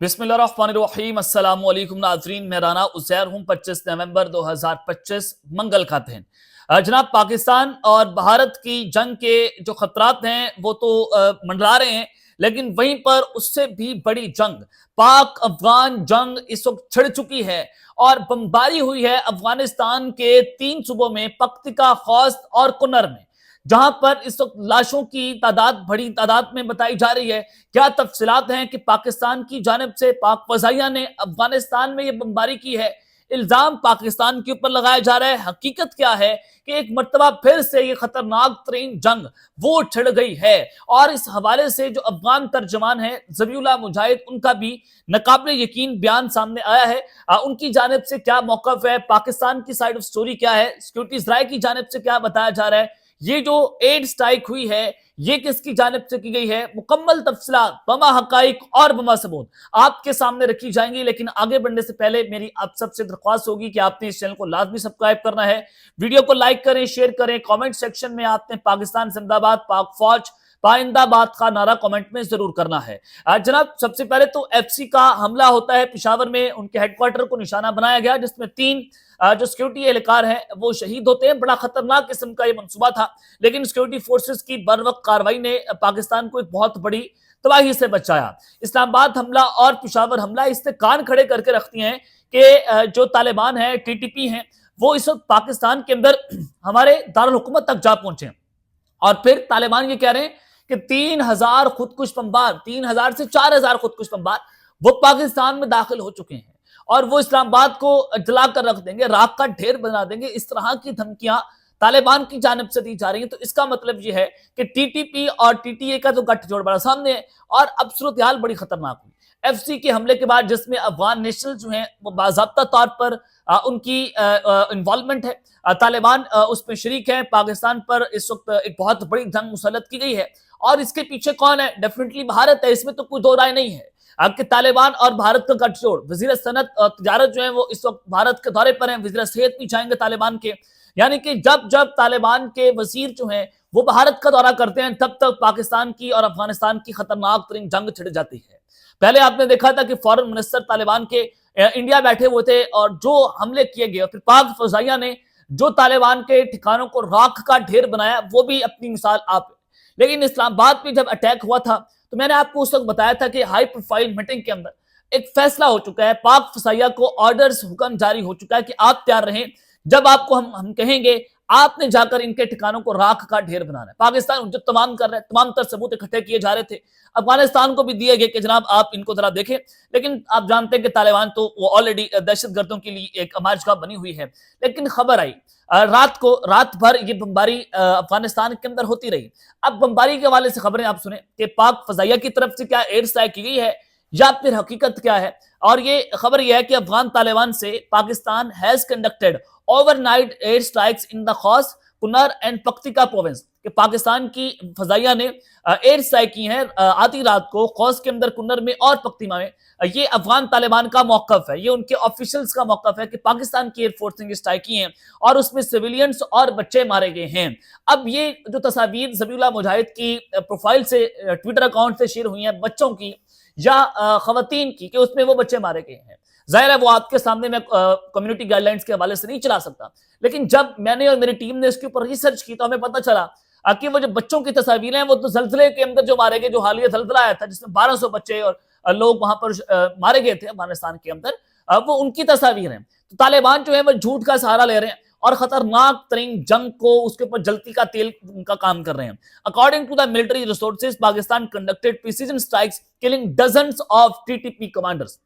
बिस्मिल्लाहिर्रहमानिर्रहीम। अस्सलाम वालेकुम नाज़रीन, मैं राना उज़ैर हूँ। 25 नवंबर 2025 मंगल का दिन। जनाब, पाकिस्तान और भारत की जंग के जो खतरात हैं वो तो मंडरा रहे हैं, लेकिन वहीं पर उससे भी बड़ी जंग पाक अफगान जंग इस वक्त छिड़ चुकी है और बमबारी हुई है अफगानिस्तान के 3 सूबों में, पख्तिका, ख्वास्त और कुनर में, जहां पर इस वक्त लाशों की तादाद बड़ी तादाद में बताई जा रही है। क्या तफसीलात हैं कि पाकिस्तान की जानिब से पाक फजाइया ने अफगानिस्तान में ये बमबारी की है, इल्जाम पाकिस्तान के ऊपर लगाया जा रहा है। हकीकत क्या है कि एक मर्तबा फिर से ये खतरनाक तरीन जंग वो छिड़ गई है। और इस हवाले से जो अफगान तर्जमान है ज़बीहुल्लाह मुजाहिद, उनका भी नाकाबिल यकीन बयान सामने आया है। उनकी जानिब से क्या मौक़िफ़ है, पाकिस्तान की साइड ऑफ स्टोरी क्या है, सिक्योरिटी ज़राए की जानिब से क्या बताया जा रहा है, ये जो एयर स्ट्राइक हुई है ये किसकी जानिब से की गई है, मुकम्मल तफसीलात, बमा हकाइक और बमा सबूत आपके सामने रखी जाएंगी। लेकिन आगे बढ़ने से पहले मेरी आप सबसे दरख्वास्त होगी कि आपने इस चैनल को लाजमी सब्सक्राइब करना है, वीडियो को लाइक करें, शेयर करें, कमेंट सेक्शन में आपने पाकिस्तान जिंदाबाद, पाक फौज पाइंदाबाद का नारा कमेंट में जरूर करना है। जनाब, सबसे पहले तो एफसी का हमला होता है पिशावर में, उनके हेडक्वार्टर को निशाना बनाया गया, जिसमें 3 जो सिक्योरिटी एहलकार हैं वो शहीद होते हैं। बड़ा खतरनाक किस्म का ये मंसूबा था, लेकिन सिक्योरिटी फोर्सेस की बर वक्त कार्रवाई ने पाकिस्तान को एक बहुत बड़ी तबाही से बचाया। इस्लामाबाद हमला और पिशावर हमला इससे कान खड़े करके रखती हैं कि जो तालिबान है, टीटीपी हैं, वो इस वक्त पाकिस्तान के अंदर हमारे दारुल हुकूमत तक जा पहुंचे। और फिर तालिबान ये कह रहे हैं कि 3000 खुदकुश बमबार, 3000 से 4000 खुदकुश बमबार वो पाकिस्तान में दाखिल हो चुके हैं और वो इस्लामाबाद को जला कर रख देंगे, राख का ढेर बना देंगे। इस तरह की धमकियां तालिबान की जानिब से दी जा रही हैं। तो इसका मतलब ये है कि टीटीपी और टीटीए का तो गठजोड़ बड़ा सामने है और अब सूरत हाल बड़ी खतरनाक हुई एफसी के हमले के बाद, जिसमें अफगान नेशनल जो हैं वो बाज़ाब्ता तौर पर उनकी इन्वॉल्वमेंट है, तालिबान उसमें शरीक है। पाकिस्तान पर इस वक्त एक बहुत बड़ी जंग मुसल्लत की गई है और इसके पीछे कौन है? डेफिनेटली भारत है, इसमें तो कोई दो राय नहीं है। आपके तालिबान और भारत का गठजोड़, वजीर सनत और तिजारत जो है वो इस वक्त भारत के दौरे पर हैं, वजीर सेहत भी जाएंगे तालिबान के। यानी कि जब जब तालिबान के वजीर जो हैं वो भारत का दौरा करते हैं, तब तक पाकिस्तान की और अफगानिस्तान की खतरनाक तरीन जंग छिड़ जाती है। पहले आपने देखा था कि फॉरेन मिनिस्टर तालिबान के इंडिया बैठे हुए थे और जो हमले किए गए, फिर पाक फौजाइया ने जो तालिबान के ठिकानों को राख का ढेर बनाया, वो भी अपनी मिसाल आप। लेकिन इस्लामाबाद पे जब अटैक हुआ था तो मैंने आपको उस वक्त बताया था कि हाई प्रोफाइल मीटिंग के अंदर एक फैसला हो चुका है, पाक फौजाइया को ऑर्डर्स, हुक्म जारी हो चुका है कि आप तैयार रहें, जब आपको हम कहेंगे आपने जाकर इनके ठिकानों को राख का ढेर बनाना है। पाकिस्तान जो तमाम कर रहा है, तमाम तर सबूत इकट्ठे किए जा रहे थे, अफगानिस्तान को भी दिए गए कि जनाब आप इनको जरा देखें। लेकिन आप जानते हैं कि तालिबान तो वो ऑलरेडी दहशतगर्दों के लिए एक अमाजगाह बनी हुई है। लेकिन खबर आई रात भर ये बमबारी अफगानिस्तान के अंदर होती रही। अब बमबारी के हवाले से खबरें आप सुने कि पाक फजाइया की तरफ से क्या एयर स्ट्राइक की गई है या फिर हकीकत क्या है। और ये खबर यह है कि अफगान तालिबान से Pakistan has conducted overnight air strikes in the Khost, Kunar and Paktika province, कि पाकिस्तान की फजाइया ने एयर स्ट्राइक की है आधी रात को खौस के अंदर, कुनर में और पख्तिमा में। ये अफगान तालिबान का मौकफ है, ये उनके ऑफिशियल्स का मौकफ है कि पाकिस्तान की एयरफोर्स ने स्ट्राइक की है और उसमें सिविलियंस और बच्चे मारे गए हैं। अब ये जो तस्वीर ज़बीहुल्लाह मुजाहिद की प्रोफाइल से, ट्विटर अकाउंट से शेयर हुई हैं बच्चों की या खवातीन की, कि उसमें वो बच्चे मारे गए हैं, जाहिर है वो आपके सामने मैं कम्युनिटी गाइडलाइंस के हवाले से नहीं चला सकता। लेकिन जब मैंने और मेरी टीम ने इसके ऊपर रिसर्च की तो हमें पता चला कि वो जो बच्चों की तस्वीरें हैं वो तो जलजले के अंदर जो मारे गए, जो हालिया जलजला आया था जिसमें 1200 बच्चे और लोग वहां पर मारे गए थे अफगानिस्तान के अंदर, वो उनकी तस्वीर हैं। तो तालिबान जो है वो झूठ का सहारा ले रहे हैं और खतरनाक तरीन जंग को उसके ऊपर जलती का तेल का काम कर रहे हैं। According to the military resources, Pakistan conducted precision strikes killing dozens of TTP commanders.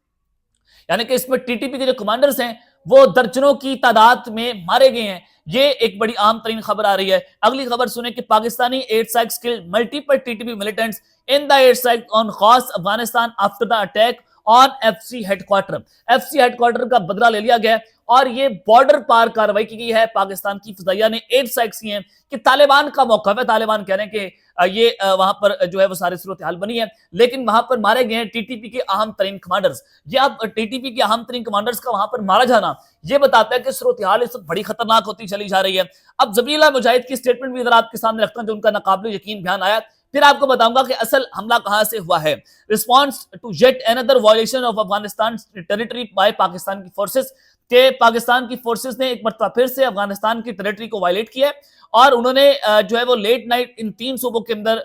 यानी कि इसमें टीटीपी के जो कमांडर्स हैं वो दर्जनों की तादाद में मारे गए हैं। ये एक बड़ी आम तरीन खबर आ रही है। अगली खबर सुने कि Pakistani air strikes killed multiple TTP militants in the air strike on खास Afghanistan after the attack on FC headquarter. FC headquarter का बदला ले लिया गया और ये बॉर्डर पार कार्रवाई की गई है। पाकिस्तान की फजाइया ने एयर स्ट्राइक्स की हैं कि तालिबान का मौका है, तालिबान कह रहे हैं कि ये वहां पर जो है वो सारी सूरत हाल बनी है, लेकिन वहां पर मारे गए हैं टीटीपी के अहम तरीन कमांडर्स। ये अब टीटीपी के अहम तरीन कमांडर्स का वहां पर मारा जाना ये बताता है कि सूरत हाल इस वक्त बड़ी खतरनाक होती चली जा रही है। अब ज़बीहुल्लाह मुजाहिद की स्टेटमेंट भी जरा आपके सामने रखता हूं, जो उनका नाकाबिल यकीन बयान आया। پھر آپ کو بتاؤں گا کہ اصل حملہ کہاں سے ہوا ہے. Response to yet another violation of Afghanistan territory by Pakistan کی فورسز، کہ پاکستان کی فورسز نے ایک مرتبہ پھر سے افغانستان کی ٹیریٹری کو وائلیٹ کیا ہے، اور انہوں نے جو ہے وہ لیٹ نائٹ ان 3 صوبوں کے اندر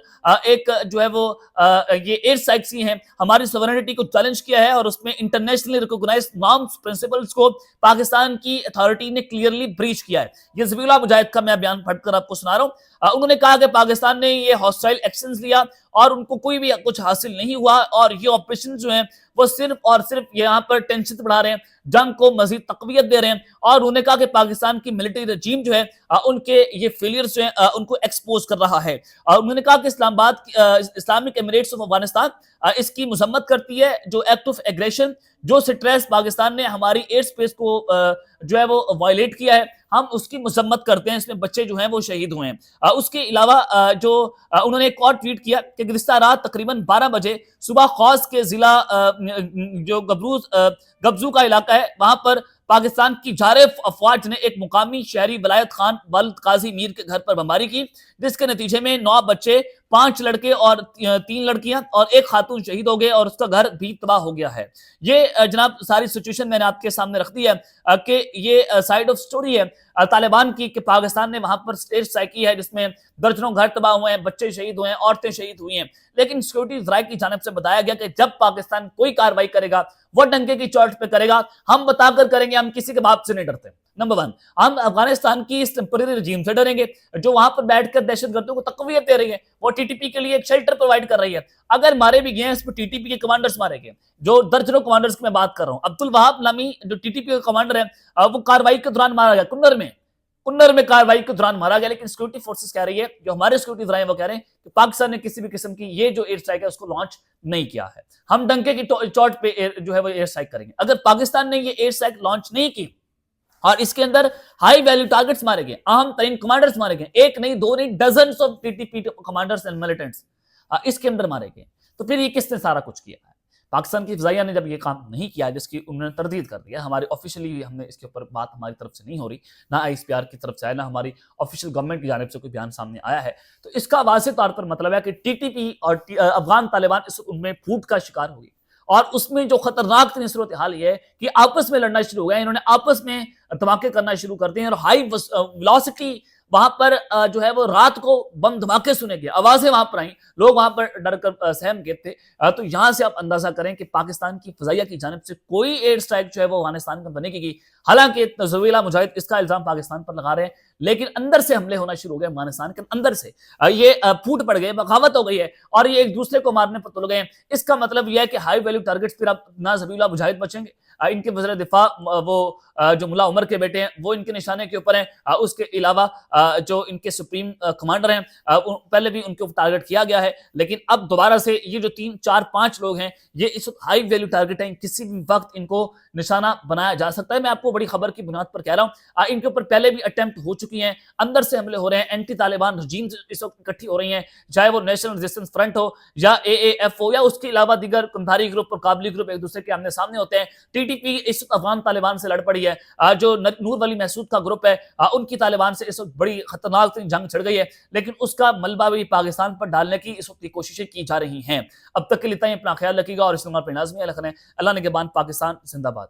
ایک جو ہے وہ یہ ایئر اسٹرائکس کی ہیں، ہماری سورنٹی کو چیلنج کیا ہے، اور اس میں انٹرنیشنلی ریکوگنائزڈ نارمز پرنسپلز کو پاکستان کی اتھارٹی نے کلیئرلی بریچ کیا ہے. یہ ذبیح اللہ مجاہد کا میں بیان پڑھ کر آپ کو سنا رہا ہوں. انہوں نے کہا کہ پاکستان نے یہ ہاسٹائل ایکشنز لیا اور ان کو کوئی بھی کچھ حاصل نہیں ہوا، اور یہ آپریشن جو ہیں وہ صرف اور صرف یہاں پر ٹینشن بڑھا رہے ہیں، جنگ کو مزید تقویت دے رہے ہیں. اور انہوں نے کہا کہ پاکستان کی ملٹری رجیم جو ہے ان کے یہ فیلئرز جو ہیں ان کو ایکسپوز کر رہا ہے. اور انہوں نے کہا کہ اسلام آباد اسلامک ایمریٹس آف افغانستان اس کی مذمت کرتی ہے، جو ایکٹ آف ایگریشن، جو سٹریس پاکستان نے ہماری ایئر سپیس کو جو ہے وہ وائلیٹ کیا ہے، ہم اس کی مذمت کرتے ہیں. اس میں بچے جو ہیں وہ شہید ہوئے ہیں. اس کے علاوہ جو انہوں نے ایک اور ٹویٹ کیا کہ گزشتہ رات تقریباً 12 بجے صبح خوست کے ضلع جو گبزو کا علاقہ ہے، وہاں پر پاکستان کی جارف افواج نے ایک مقامی شہری ولایت خان ولد قاضی میر کے گھر پر بمباری کی، جس کے نتیجے میں 9 بچے، 5 لڑکے اور 3 لڑکیاں اور 1 خاتون شہید ہو گئے، اور اس کا گھر بھی تباہ ہو گیا ہے. یہ جناب ساری سچویشن میں نے آپ کے سامنے رکھ دی ہے کہ یہ سائیڈ آف سٹوری ہے طالبان کی، کہ پاکستان نے وہاں پر اسٹیج اسٹرائک کی ہے جس میں درجنوں گھر تباہ ہوئے ہیں، بچے شہید ہوئے ہیں، عورتیں شہید ہوئی ہیں. لیکن سیکورٹی ذرائع کی جانب سے بتایا گیا کہ جب پاکستان کوئی کارروائی کرے گا وہ ڈنکے کی چوٹ پہ کرے گا، ہم بتا کر کریں گے، ہم کسی کے باپ سے نہیں ڈرتے. نمبر 1، ہم افغانستان کی اس ٹیمپرری رجیم سے ڈریں گے جو وہاں پر بیٹھ کر دہشت گردوں کو تقویت دے رہی ہے. وہ ٹی ٹی پی کے لیے ایک شیلٹر پرووائڈ کر رہی ہے. اگر مارے بھی گئے ہیں اس پہ ٹی ٹی پی کے کمانڈرز مارے گئے، جو درجنوں کمانڈرز کی میں بات کر رہا ہوں. عبدالوہاب نامی جو ٹی ٹی پی کا کمانڈر ہے وہ کارروائی کے دوران مارا گیا، کنر میں کارروائی کے دوران مارا گیا. لیکن سیکورٹی فورسز کہہ رہی ہے، جو ہمارے سیکورٹی ذرائع وہ کہہ رہے ہیں کہ پاکستان نے کسی بھی قسم کی یہ جو ایئر اسٹرائک ہے اس کو لانچ نہیں کیا ہے. ہم ڈنکے کی چوٹ پہ جو ہے وہ ایئر اسٹرائک کریں گے. اگر پاکستان نے یہ ایئر اسٹرائک لانچ نہیں کی اور اس کے اندر ہائی ویلیو ٹارگٹس مارے گئے، اہم ترین کمانڈرز مارے گئے، 1 نہیں 2 نہیں dozens of T T P commanders and militants اس کے اندر مارے گئے، تو پھر یہ کس نے سارا کچھ کیا ہے؟ پاکستان کی فضائیہ نے جب یہ کام نہیں کیا جس کی انہوں نے تردید کر دیا، ہمارے آفیشلی ہم نے اس کے اوپر بات ہماری طرف سے نہیں ہو رہی، نہ آئی ایس پی آر کی طرف سے آیا، نہ ہماری آفیشیل گورنمنٹ کی جانب سے کوئی بیان سامنے آیا ہے. تو اس کا واضح طور پر مطلب ہے کہ ٹی ٹی پی اور افغان طالبان ان میں پھوٹ کا شکار ہوگی، اور اس میں جو خطرناک ترین صورتحال یہ ہے کہ آپس میں لڑنا شروع ہو گیا. انہوں نے آپس میں دھماکے کرنا شروع کر دیے اور ہائی ویلوسٹی وہاں پر جو ہے وہ رات کو بم دھماکے سنے گئے، آوازیں وہاں پر آئیں، لوگ وہاں پر ڈر کر سہم گئے تھے. تو یہاں سے آپ اندازہ کریں کہ پاکستان کی فضائیہ کی جانب سے کوئی ایئر اسٹرائک جو ہے وہ افغانستان کے اندر نہیں کی گئی. حالانکہ ذبیح اللہ مجاہد اس کا الزام پاکستان پر لگا رہے ہیں، لیکن اندر سے حملے ہونا شروع ہو گئے. افغانستان کے اندر سے یہ پھوٹ پڑ گئے، بغاوت ہو گئی ہے، اور یہ ایک دوسرے کو مارنے پر تل گئے ہیں. اس کا مطلب یہ ہے کہ ہائی ویلیو ٹارگٹس پھر اب نہ ذبیح اللہ مجاہد بچیں گے، ان کے وزیر دفاع وہ جو ملا عمر کے بیٹے ہیں وہ ان کے نشانے کے اوپر ہیں. اس کے علاوہ جو ان کے سپریم کمانڈر ہیں پہلے بھی ان کے اوپر ٹارگٹ کیا گیا ہے، لیکن اب دوبارہ سے یہ جو 3 4 5 لوگ ہیں یہ اس وقت ہائی ویلیو ٹارگٹ ہیں، کسی بھی وقت ان کو نشانہ بنایا جا سکتا ہے. میں آپ کو بڑی خبر کی بنیاد پر کہہ رہا ہوں، ان کے اوپر پہلے بھی اٹیمپٹ ہو چکی ہیں، اندر سے حملے ہو رہے ہیں، اینٹی طالبان رجیم اس وقت اکٹھی ہو رہی ہیں، چاہے وہ نیشنل ریزسٹنس فرنٹ ہو یا اے اے ایف ہو یا اس کے علاوہ دیگر کندھاری گروپ اور قابلی گروپ ایک دوسرے کے آمنے سامنے ہوتے ہیں. ٹی ٹی پی اس وقت افغان طالبان سے لڑ پڑی ہے، جو نور ولی محسود کا گروپ ہے ان کی طالبان سے اس وقت بڑی خطرناک ترین جنگ چھڑ گئی ہے، لیکن اس کا ملبہ بھی پاکستان پر ڈالنے کی اس وقت کی کوششیں کی جا رہی ہیں. اب تک کے لیے اپنا خیال رکھیے گا اور اس نمبر پر نازمی اللہ نے اللہ نگہبان. پاکستان زندہ باد.